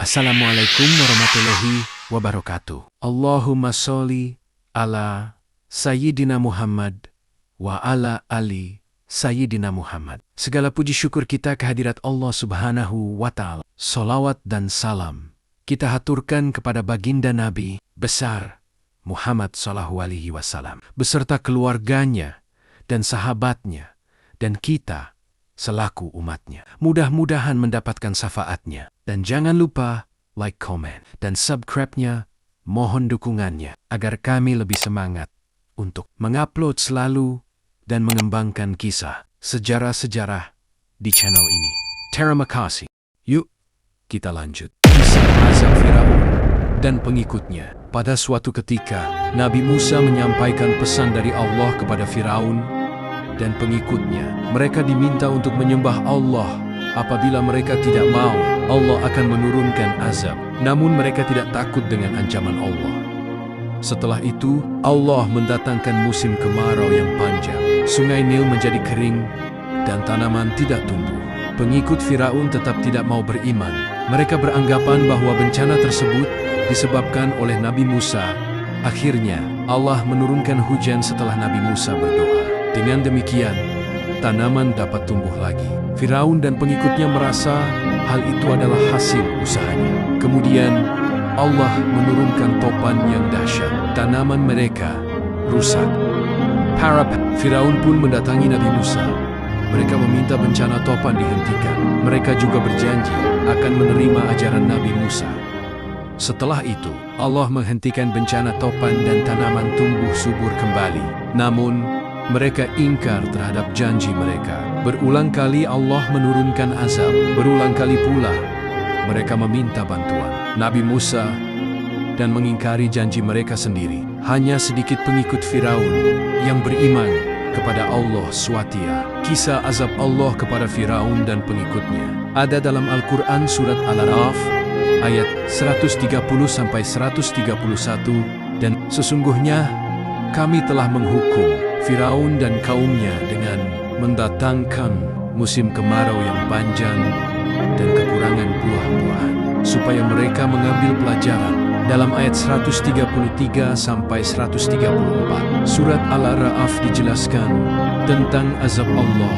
Assalamualaikum warahmatullahi wabarakatuh. Allahumma sholli ala Sayyidina Muhammad wa ala ali Sayyidina Muhammad. Segala puji syukur kita kehadirat Allah Subhanahu wa Ta'ala. Salawat dan salam kita haturkan kepada baginda Nabi besar Muhammad sallallahu alaihi wasallam beserta keluarganya dan sahabatnya dan kita selaku umatnya. Mudah-mudahan mendapatkan syafaatnya. Dan jangan lupa like, comment, dan subscribe-nya. Mohon dukungannya agar kami lebih semangat untuk mengupload selalu dan mengembangkan kisah sejarah-sejarah di channel ini. Terima kasih. Yuk, kita lanjut. Kisah azab Firaun dan pengikutnya. Pada suatu ketika, Nabi Musa menyampaikan pesan dari Allah kepada Firaun dan pengikutnya. Mereka diminta untuk menyembah Allah. Apabila mereka tidak mau, Allah akan menurunkan azab. Namun mereka tidak takut dengan ancaman Allah. Setelah itu, Allah mendatangkan musim kemarau yang panjang. Sungai Nil menjadi kering dan tanaman tidak tumbuh. Pengikut Firaun tetap tidak mau beriman. Mereka beranggapan bahwa bencana tersebut disebabkan oleh Nabi Musa. Akhirnya, Allah menurunkan hujan setelah Nabi Musa berdoa. Dengan demikian, tanaman dapat tumbuh lagi. Firaun dan pengikutnya merasa hal itu adalah hasil usahanya. Kemudian, Allah menurunkan topan yang dahsyat. Tanaman mereka rusak. Firaun pun mendatangi Nabi Musa. Mereka meminta bencana topan dihentikan. Mereka juga berjanji akan menerima ajaran Nabi Musa. Setelah itu, Allah menghentikan bencana topan dan tanaman tumbuh subur kembali. Namun, mereka ingkar terhadap janji mereka. Berulang kali Allah menurunkan azab. Berulang kali pula mereka meminta bantuan Nabi Musa dan mengingkari janji mereka sendiri. Hanya sedikit pengikut Firaun yang beriman kepada Allah SWT. Kisah azab Allah kepada Firaun dan pengikutnya ada dalam Al-Quran surat Al-A'raf ayat 130-131, dan sesungguhnya kami telah menghukum Firaun dan kaumnya dengan mendatangkan musim kemarau yang panjang dan kekurangan buah-buahan, supaya mereka mengambil pelajaran. Dalam ayat 133-134 surat Al-A'raf dijelaskan tentang azab Allah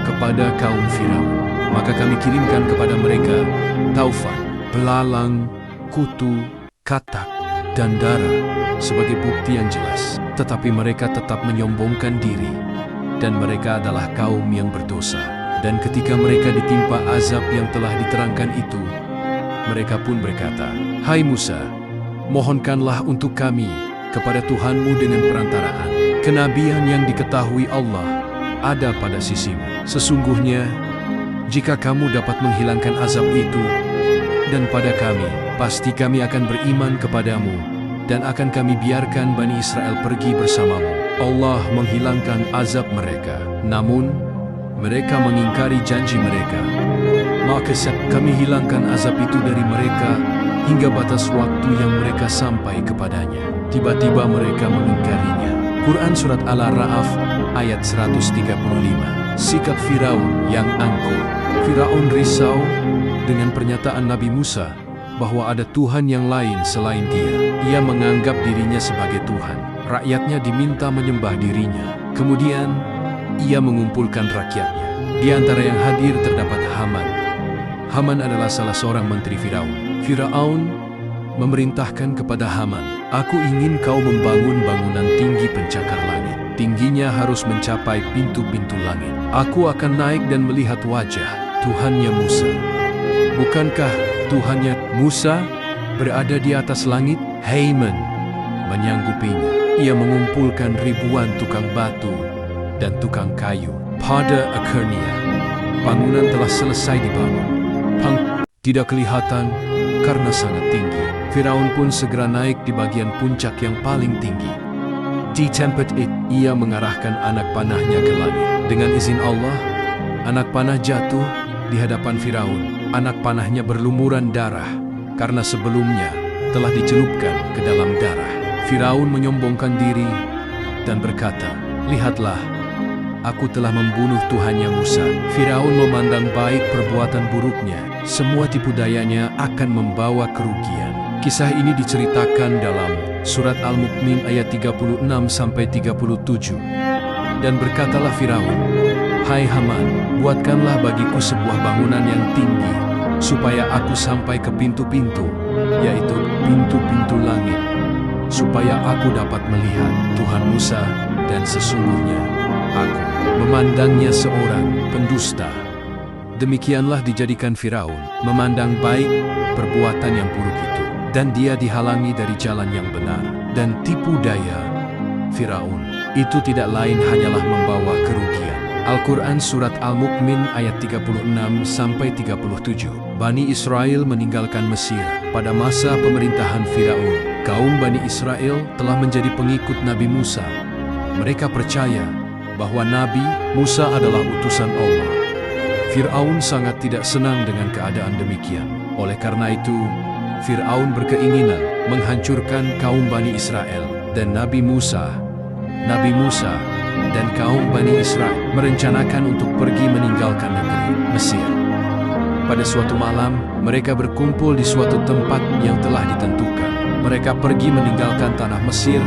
kepada kaum Firaun. Maka kami kirimkan kepada mereka taufan, belalang, kutu, katak, dan darah sebagai bukti yang jelas. Tetapi mereka tetap menyombongkan diri, dan mereka adalah kaum yang berdosa. Dan ketika mereka ditimpa azab yang telah diterangkan itu, mereka pun berkata, "Hai Musa, mohonkanlah untuk kami kepada Tuhanmu dengan perantaraan kenabian yang diketahui Allah ada pada sisimu. Sesungguhnya, jika kamu dapat menghilangkan azab itu dan pada kami, pasti kami akan beriman kepadamu, dan akan kami biarkan Bani Israel pergi bersamamu." Allah menghilangkan azab mereka. Namun, mereka mengingkari janji mereka. Maka kami hilangkan azab itu dari mereka hingga batas waktu yang mereka sampai kepadanya. Tiba-tiba mereka mengingkarinya. Quran Surat Al-A'raf ayat 135. Sikap Firaun yang angkuh. Firaun risau dengan pernyataan Nabi Musa bahwa ada Tuhan yang lain selain dia. Ia menganggap dirinya sebagai Tuhan. Rakyatnya diminta menyembah dirinya. Kemudian, ia mengumpulkan rakyatnya. Di antara yang hadir terdapat Haman. Haman adalah salah seorang menteri Firaun. Firaun memerintahkan kepada Haman, "Aku ingin kau membangun bangunan tinggi pencakar langit. Tingginya harus mencapai pintu-pintu langit. Aku akan naik dan melihat wajah Tuhannya Musa." Bukankah Tuhannya Musa berada di atas langit? Haman menyanggupinya. Ia mengumpulkan ribuan tukang batu dan tukang kayu. Pada akhirnya, bangunan telah selesai dibangun. Tidak kelihatan karena sangat tinggi. Firaun pun segera naik di bagian puncak yang paling tinggi. Di tempat itu, ia mengarahkan anak panahnya ke langit. Dengan izin Allah, anak panah jatuh di hadapan Firaun. Anak panahnya berlumuran darah karena sebelumnya telah dicelupkan ke dalam darah. Firaun menyombongkan diri dan berkata, "Lihatlah, aku telah membunuh Tuhannya Musa." Firaun memandang baik perbuatan buruknya. semua tipu dayanya akan membawa kerugian. Kisah ini diceritakan dalam surat Al-Mu'min ayat 36-37. Dan berkatalah Firaun, "Hai Haman, buatkanlah bagiku sebuah bangunan yang tinggi, supaya aku sampai ke pintu-pintu, yaitu pintu-pintu langit, supaya aku dapat melihat Tuhan Musa, dan sesungguhnya aku memandangnya seorang pendusta." Demikianlah dijadikan Firaun memandang baik perbuatan yang buruk itu, dan dia dihalangi dari jalan yang benar. Dan tipu daya Firaun itu tidak lain hanyalah membawa kerugian. Al-Quran Surat Al-Mu'min ayat 36-37. Bani Israel meninggalkan Mesir. Pada masa pemerintahan Firaun, kaum Bani Israel telah menjadi pengikut Nabi Musa. Mereka percaya bahwa Nabi Musa adalah utusan Allah. Firaun sangat tidak senang dengan keadaan demikian. Oleh karena itu, Firaun berkeinginan menghancurkan kaum Bani Israel. Dan Nabi Musa dan kaum Bani Israel merencanakan untuk pergi meninggalkan negeri Mesir. Pada suatu malam, mereka berkumpul di suatu tempat yang telah ditentukan. Mereka pergi meninggalkan tanah Mesir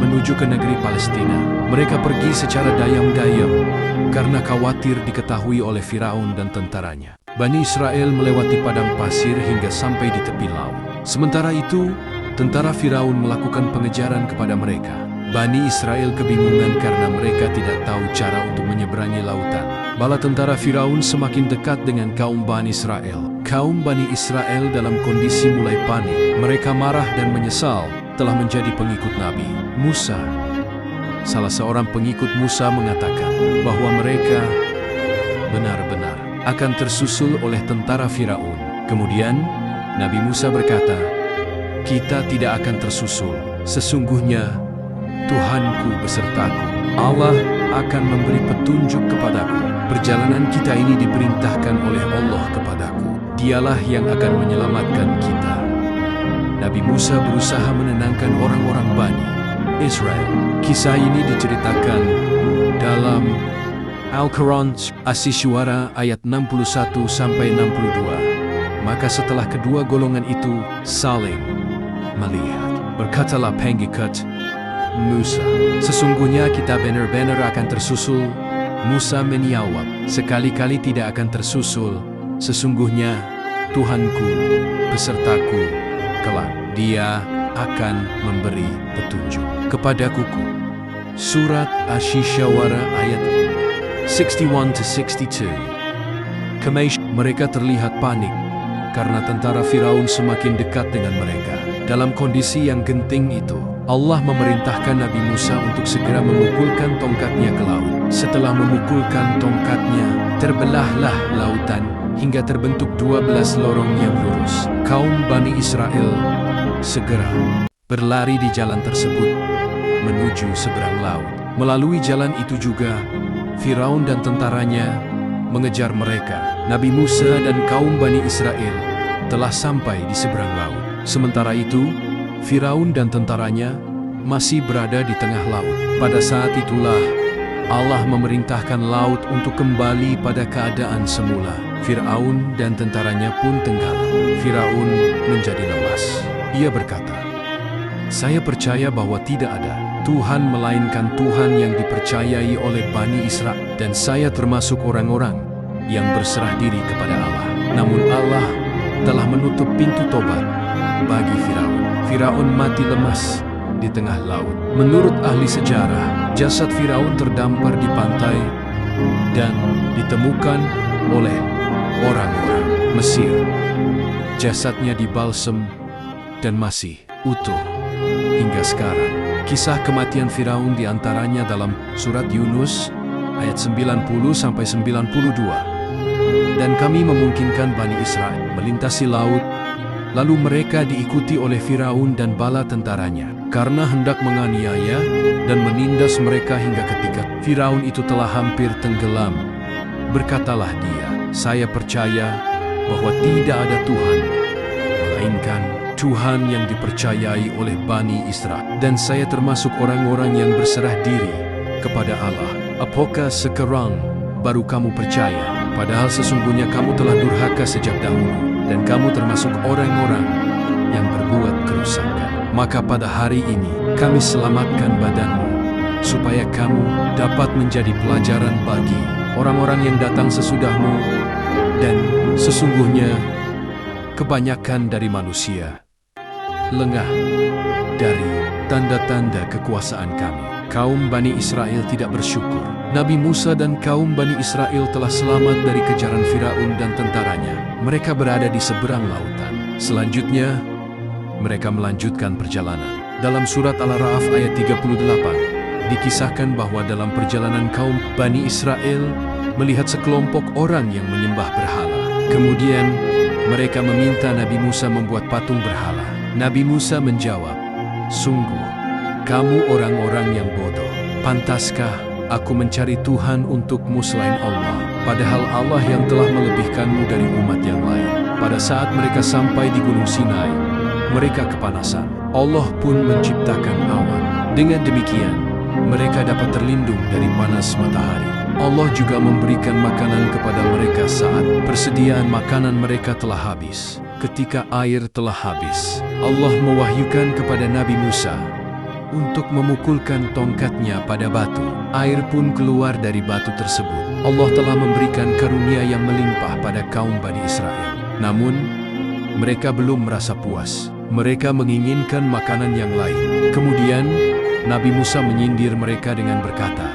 menuju ke negeri Palestina. Mereka pergi secara dayam-dayam karena khawatir diketahui oleh Firaun dan tentaranya. Bani Israel melewati padang pasir hingga sampai di tepi laut. Sementara itu, tentara Firaun melakukan pengejaran kepada mereka. Bani Israel kebingungan karena mereka tidak tahu cara untuk menyeberangi lautan. Bala tentara Firaun semakin dekat dengan kaum Bani Israel. Kaum Bani Israel dalam kondisi mulai panik. Mereka marah dan menyesal telah menjadi pengikut Nabi Musa. Salah seorang pengikut Musa mengatakan bahwa mereka benar-benar akan tersusul oleh tentara Firaun. Kemudian Nabi Musa berkata, "Kita tidak akan tersusul. Sesungguhnya Tuhanku besertaku. Allah akan memberi petunjuk kepadaku. Perjalanan kita ini diperintahkan oleh Allah kepadaku. Dialah yang akan menyelamatkan kita." Nabi Musa berusaha menenangkan orang-orang Bani Israel. Kisah ini diceritakan dalam Al-Quran As-Syuara ayat 61-62. Maka setelah kedua golongan itu saling melihat, berkatalah pengikut Musa, "Sesungguhnya kita benar-benar akan tersusul." Musa menjawab, "Sekali-kali tidak akan tersusul. Sesungguhnya Tuhanku besertaku, kelak Dia akan memberi petunjuk kepadaku." Surat Asy-Syuara ayat 61-62. Mereka terlihat panik karena tentara Firaun semakin dekat dengan mereka. Dalam kondisi yang genting itu, Allah memerintahkan Nabi Musa untuk segera memukulkan tongkatnya ke laut. Setelah memukulkan tongkatnya, terbelahlah lautan hingga terbentuk 12 lorong yang lurus. Kaum Bani Israel segera berlari di jalan tersebut menuju seberang laut. Melalui jalan itu juga, Firaun dan tentaranya mengejar mereka. Nabi Musa dan kaum Bani Israel telah sampai di seberang laut. Sementara itu, Firaun dan tentaranya masih berada di tengah laut. Pada saat itulah Allah memerintahkan laut untuk kembali pada keadaan semula. Firaun dan tentaranya pun tenggelam. Firaun menjadi lemas. Ia berkata, "Saya percaya bahwa tidak ada Tuhan melainkan Tuhan yang dipercayai oleh Bani Israel, dan saya termasuk orang-orang yang berserah diri kepada Allah." Namun Allah telah menutup pintu tobat bagi Firaun. Firaun mati lemas di tengah laut. Menurut ahli sejarah, jasad Firaun terdampar di pantai dan ditemukan oleh orang-orang Mesir. Jasadnya dibalsem dan masih utuh hingga sekarang. Kisah kematian Firaun diantaranya dalam surat Yunus ayat 90-92. Dan kami memungkinkan Bani Israel melintasi laut, lalu mereka diikuti oleh Firaun dan bala tentaranya, karena hendak menganiaya dan menindas mereka hingga ketika Firaun itu telah hampir tenggelam. Berkatalah dia, "Saya percaya bahwa tidak ada Tuhan melainkan Tuhan yang dipercayai oleh Bani Israel, dan saya termasuk orang-orang yang berserah diri kepada Allah. Apakah sekarang baru kamu percaya?" Padahal sesungguhnya kamu telah durhaka sejak dahulu, dan kamu termasuk orang-orang yang berbuat kerusakan. Maka pada hari ini kami selamatkan badanmu, supaya kamu dapat menjadi pelajaran bagi orang-orang yang datang sesudahmu, dan sesungguhnya kebanyakan dari manusia lengah dari tanda-tanda kekuasaan kami. Kaum Bani Israel tidak bersyukur. Nabi Musa dan kaum Bani Israel telah selamat dari kejaran Firaun dan tentaranya. Mereka berada di seberang lautan. Selanjutnya, mereka melanjutkan perjalanan. Dalam surat Al-A'raf ayat 38, dikisahkan bahwa dalam perjalanan kaum Bani Israel melihat sekelompok orang yang menyembah berhala. Kemudian, mereka meminta Nabi Musa membuat patung berhala. Nabi Musa menjawab, "Sungguh, kamu orang-orang yang bodoh. Pantaskah aku mencari Tuhan untukmu selain Allah, padahal Allah yang telah melebihkanmu dari umat yang lain?" Pada saat mereka sampai di Gunung Sinai, mereka kepanasan. Allah pun menciptakan awan. Dengan demikian, mereka dapat terlindung dari panas matahari. Allah juga memberikan makanan kepada mereka saat persediaan makanan mereka telah habis. Ketika air telah habis, Allah mewahyukan kepada Nabi Musa untuk memukulkan tongkatnya pada batu. Air pun keluar dari batu tersebut. Allah telah memberikan karunia yang melimpah pada kaum Bani Israel. Namun, mereka belum merasa puas. Mereka menginginkan makanan yang lain. Kemudian, Nabi Musa menyindir mereka dengan berkata,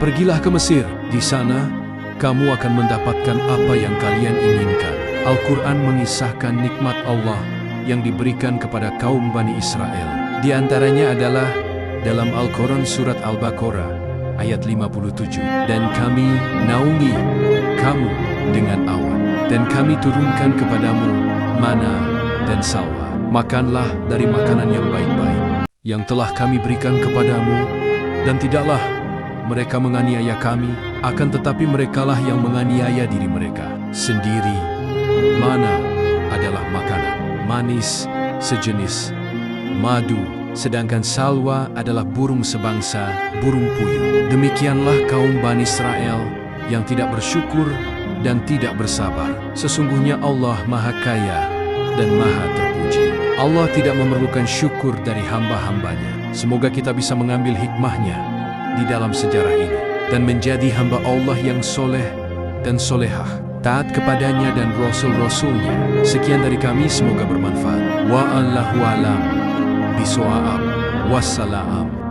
"Pergilah ke Mesir. Di sana, kamu akan mendapatkan apa yang kalian inginkan." Al-Quran mengisahkan nikmat Allah yang diberikan kepada kaum Bani Israel. Di antaranya adalah dalam Al-Quran surat Al-Baqarah ayat 57. "Dan kami naungi kamu dengan awan, dan kami turunkan kepadamu mana dan salwa. Makanlah dari makanan yang baik-baik yang telah kami berikan kepadamu, dan tidaklah mereka menganiaya kami, akan tetapi merekalah yang menganiaya diri mereka sendiri. Mana adalah makanan manis sejenis madu, sedangkan salwa adalah burung sebangsa burung puyuh. Demikianlah kaum Bani Israel yang tidak bersyukur dan tidak bersabar. Sesungguhnya Allah Maha Kaya dan Maha Terpuji. Allah tidak memerlukan syukur dari hamba-hambanya. Semoga kita bisa mengambil hikmahnya di dalam sejarah ini dan menjadi hamba Allah yang soleh dan solehah, taat kepadanya dan Rasul-Rasulnya. Sekian dari kami, semoga bermanfaat. Wa'allahu a'lam bishawab. Wassalam.